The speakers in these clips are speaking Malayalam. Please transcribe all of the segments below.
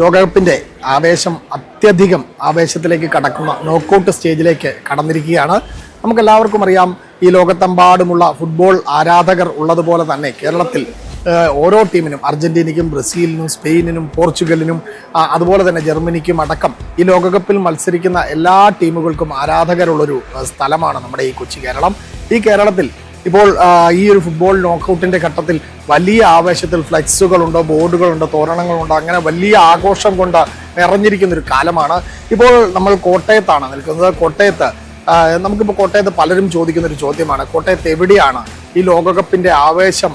ലോകകപ്പിൻ്റെ ആവേശം അത്യധികം ആവേശത്തിലേക്ക് കടക്കുന്ന നോക്കൗട്ട് സ്റ്റേജിലേക്ക് കടന്നിരിക്കുകയാണ്. നമുക്കെല്ലാവർക്കും അറിയാം, ഈ ലോകത്തെമ്പാടുമുള്ള ഫുട്ബോൾ ആരാധകർ ഉള്ളതുപോലെ തന്നെ കേരളത്തിൽ ഓരോ ടീമിനും, അർജന്റീനയ്ക്കും ബ്രസീലിനും സ്പെയിനിനും പോർച്ചുഗലിനും അതുപോലെ തന്നെ ജർമ്മനിക്കും അടക്കം ഈ ലോകകപ്പിൽ മത്സരിക്കുന്ന എല്ലാ ടീമുകൾക്കും ആരാധകരുള്ളൊരു സ്ഥലമാണ് നമ്മുടെ ഈ കൊച്ചി കേരളം. ഈ കേരളത്തിൽ ഇപ്പോൾ ഈ ഒരു ഫുട്ബോൾ നോക്കൗട്ടിന്റെ ഘട്ടത്തിൽ വലിയ ആവേശത്തിൽ ഫ്ലെക്സുകളുണ്ട്, ബോർഡുകളുണ്ട്, തോരണങ്ങളുണ്ട്, അങ്ങനെ വലിയ ആഘോഷം കൊണ്ട് നിറഞ്ഞിരിക്കുന്ന ഒരു കാലമാണ്. ഇപ്പോൾ നമ്മൾ കോട്ടയത്താണ് നിൽക്കുന്നത്. കോട്ടയത്ത് നമുക്കിപ്പോൾ കോട്ടയത്ത് പലരും ചോദിക്കുന്ന ഒരു ചോദ്യമാണ്, കോട്ടയത്ത് എവിടെയാണ് ഈ ലോകകപ്പിന്റെ ആവേശം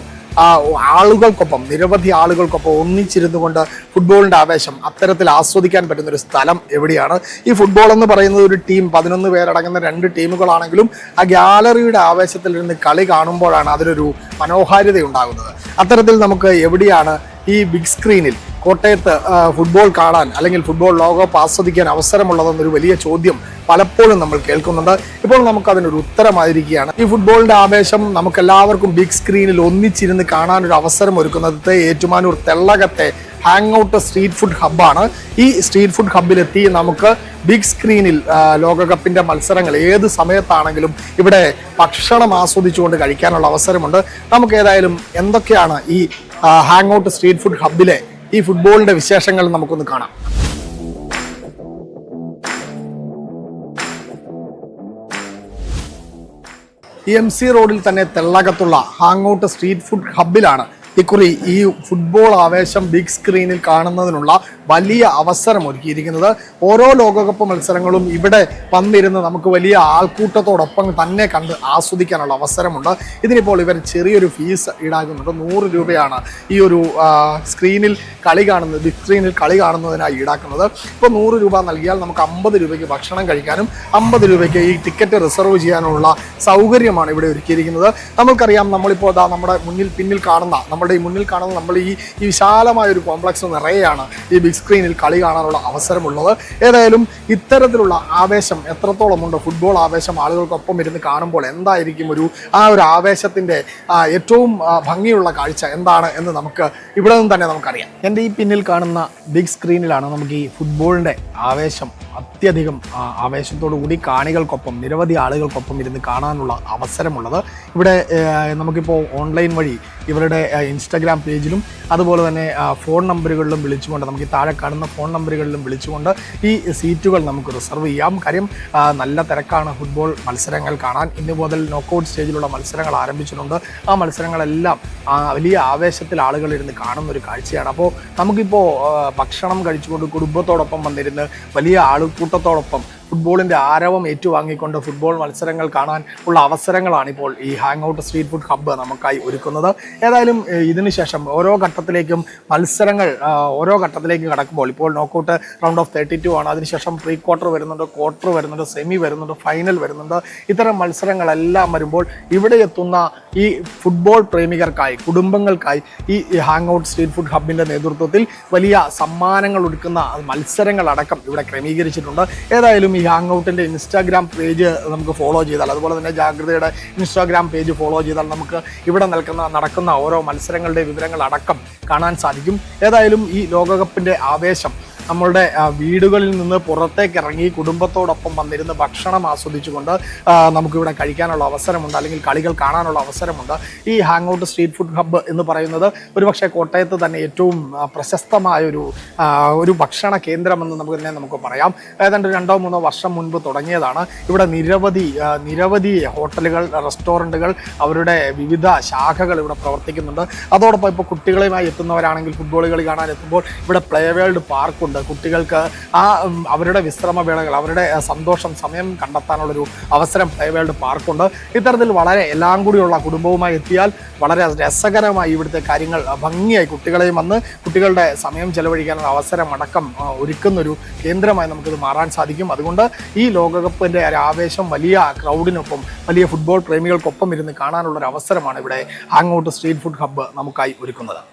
ആളുകൾക്കൊപ്പം, നിരവധി ആളുകൾക്കൊപ്പം ഒന്നിച്ചിരുന്നു കൊണ്ട് ഫുട്ബോളിൻ്റെ ആവേശം അത്തരത്തിൽ ആസ്വദിക്കാൻ പറ്റുന്ന ഒരു സ്ഥലം എവിടെയാണ്? ഈ ഫുട്ബോൾ എന്ന് പറയുന്നത് ഒരു ടീം 11 പേരടങ്ങുന്ന 2 ടീമുകളാണെങ്കിലും ആ ഗ്യാലറിയുടെ ആവേശത്തിൽ ഇരുന്ന് കളി കാണുമ്പോഴാണ് അതിലൊരു മനോഹാരിത ഉണ്ടാകുന്നത്. അത്തരത്തിൽ നമുക്ക് എവിടെയാണ് ഈ ബിഗ് സ്ക്രീനിൽ കോട്ടയത്ത് ഫുട്ബോൾ കാണാൻ അല്ലെങ്കിൽ ഫുട്ബോൾ ലോകകപ്പ് ആസ്വദിക്കാൻ അവസരമുള്ളതെന്നൊരു വലിയ ചോദ്യം പലപ്പോഴും നമ്മൾ കേൾക്കുന്നുണ്ട്. ഇപ്പോൾ നമുക്കതിനൊരു ഉത്തരമായിരിക്കുകയാണ്. ഈ ഫുട്ബോളിൻ്റെ ആവേശം നമുക്കെല്ലാവർക്കും ബിഗ് സ്ക്രീനിൽ ഒന്നിച്ചിരുന്ന് കാണാനൊരു അവസരം ഒരുക്കുന്നത് ഏറ്റുമാനൂർ തെള്ളകത്തെ ഹാങ് ഔട്ട് സ്ട്രീറ്റ് ഫുഡ് ഹബ്ബാണ്. ഈ സ്ട്രീറ്റ് ഫുഡ് ഹബ്ബിലെത്തി നമുക്ക് ബിഗ് സ്ക്രീനിൽ ലോകകപ്പിൻ്റെ മത്സരങ്ങൾ ഏത് സമയത്താണെങ്കിലും ഇവിടെ ഭക്ഷണം ആസ്വദിച്ചുകൊണ്ട് കഴിക്കാനുള്ള അവസരമുണ്ട്. നമുക്ക് ഏതായാലും എന്തൊക്കെയാണ് ഈ ഹാങ് ഔട്ട് സ്ട്രീറ്റ് ഫുഡ് ഹബ്ബിലെ ഈ ഫുട്ബോളിൻ്റെ വിശേഷങ്ങൾ നമുക്കൊന്ന് കാണാം. MC റോഡിൽ തന്നെ തെള്ളകത്തുള്ള ഹാങ് ഔട്ട് സ്ട്രീറ്റ് ഫുഡ് ഹബ്ബിലാണ് ഇക്കുറി ഈ ഫുട്ബോൾ ആവേശം ബിഗ് സ്ക്രീനിൽ കാണുന്നതിനുള്ള വലിയ അവസരം ഒരുക്കിയിരിക്കുന്നത്. ഓരോ ലോകകപ്പ് മത്സരങ്ങളും ഇവിടെ വന്നിരുന്ന് നമുക്ക് വലിയ ആൾക്കൂട്ടത്തോടൊപ്പം തന്നെ കണ്ട് ആസ്വദിക്കാനുള്ള അവസരമുണ്ട്. ഇതിനിപ്പോൾ ഇവർ ചെറിയൊരു ഫീസ് ഈടാക്കുന്നുണ്ട്. 100 രൂപയാണ് ഈ ഒരു സ്ക്രീനിൽ കളി കാണുന്നത്, ബിഗ് സ്ക്രീനിൽ കളി കാണുന്നതിനായി ഈടാക്കുന്നത്. ഇപ്പോൾ 100 രൂപ നൽകിയാൽ നമുക്ക് 50 രൂപയ്ക്ക് ഭക്ഷണം കഴിക്കാനും 50 രൂപയ്ക്ക് ഈ ടിക്കറ്റ് റിസർവ് ചെയ്യാനുള്ള സൗകര്യമാണ് ഇവിടെ ഒരുക്കിയിരിക്കുന്നത്. നമുക്കറിയാം, നമ്മളിപ്പോൾ നമ്മുടെ പിന്നിൽ കാണുന്ന നമ്മൾ ഈ വിശാലമായ ഒരു കോംപ്ലക്സ് നിറയെയാണ് ഈ ബിഗ് സ്ക്രീനിൽ കളി കാണാനുള്ള അവസരമുള്ളത്. ഏതായാലും ഇത്തരത്തിലുള്ള ആവേശം എത്രത്തോളമുണ്ട്, ഫുട്ബോൾ ആവേശം ആളുകൾക്കൊപ്പം ഇരുന്ന് കാണുമ്പോൾ എന്തായിരിക്കും ഒരു ആവേശത്തിൻ്റെ ഏറ്റവും ഭംഗിയുള്ള കാഴ്ച എന്താണ് എന്ന് നമുക്ക് ഇവിടെ നിന്ന് തന്നെ നമുക്കറിയാം. എൻ്റെ ഈ പിന്നിൽ കാണുന്ന ബിഗ് സ്ക്രീനിലാണ് നമുക്ക് ഈ ഫുട്ബോളിൻ്റെ ആവേശം അത്യധികം ആവേശത്തോടു കൂടി കാണികൾക്കൊപ്പം, നിരവധി ആളുകൾക്കൊപ്പം ഇരുന്ന് കാണാനുള്ള അവസരമുള്ളത്. ഇവിടെ നമുക്കിപ്പോൾ ഓൺലൈൻ വഴി ഇവരുടെ ഇൻസ്റ്റാഗ്രാം പേജിലും അതുപോലെ തന്നെ ഫോൺ നമ്പറുകളിലും വിളിച്ചുകൊണ്ട്, നമുക്ക് ഈ താഴെ കാണുന്ന ഫോൺ നമ്പറുകളിലും വിളിച്ചുകൊണ്ട് ഈ സീറ്റുകൾ നമുക്ക് റിസർവ് ചെയ്യാം. കാര്യം നല്ല തിരക്കാണ് ഫുട്ബോൾ മത്സരങ്ങൾ കാണാൻ. ഇന്ന് മുതൽ നോക്കൗട്ട് സ്റ്റേജിലുള്ള മത്സരങ്ങൾ ആരംഭിച്ചിട്ടുണ്ട്. ആ മത്സരങ്ങളെല്ലാം വലിയ ആവേശത്തിൽ ആളുകൾ ഇരുന്ന് കാണുന്ന ഒരു കാഴ്ചയാണ്. അപ്പോൾ നമുക്കിപ്പോൾ ഭക്ഷണം കഴിച്ചുകൊണ്ട് കുടുംബത്തോടൊപ്പം വന്നിരുന്ന് വലിയ ആൾക്കൂട്ടത്തോടൊപ്പം ഫുട്ബോളിൻ്റെ ആരവം ഏറ്റുവാങ്ങിക്കൊണ്ട് ഫുട്ബോൾ മത്സരങ്ങൾ കാണാൻ ഉള്ള അവസരങ്ങളാണ് ഇപ്പോൾ ഈ hang out street food hub നമുക്കായി ഒരുക്കുന്നത്. ഏതായാലും ഇതിനുശേഷം ഓരോ ഘട്ടത്തിലേക്കും കടക്കുമ്പോൾ, ഇപ്പോൾ നോക്കൗട്ട് റൗണ്ട് ഓഫ് 32 ആണ്. അതിനുശേഷം പ്രീ ക്വാർട്ടർ വരുന്നുണ്ട്, ക്വാർട്ടർ വരുന്നുണ്ട്, സെമി വരുന്നുണ്ട്, ഫൈനൽ വരുന്നുണ്ട്. ഇത്തരം മത്സരങ്ങളെല്ലാം വരുമ്പോൾ ഇവിടെ എത്തുന്ന ഈ ഫുട്ബോൾ പ്രേമികർക്കായി, കുടുംബങ്ങൾക്കായി ഈ ഹാങ് ഔട്ട് സ്ട്രീറ്റ് ഫുഡ് ഹബ്ബിൻ്റെ നേതൃത്വത്തിൽ വലിയ സമ്മാനങ്ങൾ ഒരുക്കുന്ന മത്സരങ്ങളടക്കം ഇവിടെ ക്രമീകരിച്ചിട്ടുണ്ട്. ഏതായാലും ഈ ഹാങ് ഔട്ടിൻ്റെ ഇൻസ്റ്റാഗ്രാം പേജ് നമുക്ക് ഫോളോ ചെയ്താൽ, അതുപോലെ തന്നെ ജാഗ്രതയുടെ ഇൻസ്റ്റാഗ്രാം പേജ് ഫോളോ ചെയ്താൽ നമുക്ക് ഇവിടെ നടക്കുന്ന ഓരോ മത്സരങ്ങളുടെ വിവരങ്ങൾ അടക്കം കാണാൻ സാധിക്കും. ഏതായാലും ഈ ലോകകപ്പിൻ്റെ ആവേശം നമ്മളുടെ വീടുകളിൽ നിന്ന് പുറത്തേക്ക് ഇറങ്ങി കുടുംബത്തോടൊപ്പം വന്നിരുന്ന് ഭക്ഷണം ആസ്വദിച്ചുകൊണ്ട് നമുക്കിവിടെ കഴിക്കാനുള്ള അവസരമുണ്ട്, അല്ലെങ്കിൽ കളികൾ കാണാനുള്ള അവസരമുണ്ട്. ഈ hang out street food hub എന്ന് പറയുന്നത് ഒരുപക്ഷെ കോട്ടയത്ത് തന്നെ ഏറ്റവും പ്രശസ്തമായൊരു ഭക്ഷണ കേന്ദ്രമെന്ന് നമുക്ക് പറയാം. ഏതാണ്ട് 2-3 വർഷം മുൻപ് തുടങ്ങിയതാണ്. ഇവിടെ നിരവധി ഹോട്ടലുകൾ, റെസ്റ്റോറൻറ്റുകൾ, അവരുടെ വിവിധ ശാഖകൾ ഇവിടെ പ്രവർത്തിക്കുന്നുണ്ട്. അതോടൊപ്പം ഇപ്പോൾ കുട്ടികളുമായി എത്തുന്നവരാണെങ്കിൽ ഫുട്ബോൾ കളി കാണാൻ എത്തുമ്പോൾ ഇവിടെ പ്ലേ വേൾഡ് പാർക്കുണ്ട്. കുട്ടികൾക്ക് അവരുടെ വിശ്രമവേളകൾ, അവരുടെ സമയം കണ്ടെത്താനുള്ളൊരു അവസരം പ്ലേ വേൾഡ് പാർക്കുണ്ട്. ഇത്തരത്തിൽ വളരെ എല്ലാം കൂടിയുള്ള കുടുംബവുമായി എത്തിയാൽ വളരെ രസകരമായി ഇവിടുത്തെ കാര്യങ്ങൾ ഭംഗിയായി കുട്ടികളെയും വന്ന് കുട്ടികളുടെ സമയം ചെലവഴിക്കാനുള്ള അവസരം അടക്കം ഒരുക്കുന്നൊരു കേന്ദ്രമായി നമുക്കിത് മാറാൻ സാധിക്കും. അതുകൊണ്ട് ഈ ലോകകപ്പിൻ്റെ ആവേശം വലിയ ക്രൗഡിനൊപ്പം, വലിയ ഫുട്ബോൾ പ്രേമികൾക്കൊപ്പം ഇരുന്ന് കാണാനുള്ളൊരു അവസരമാണ് ഇവിടെ hang out street food hub നമുക്കായി ഒരുക്കുന്നത്.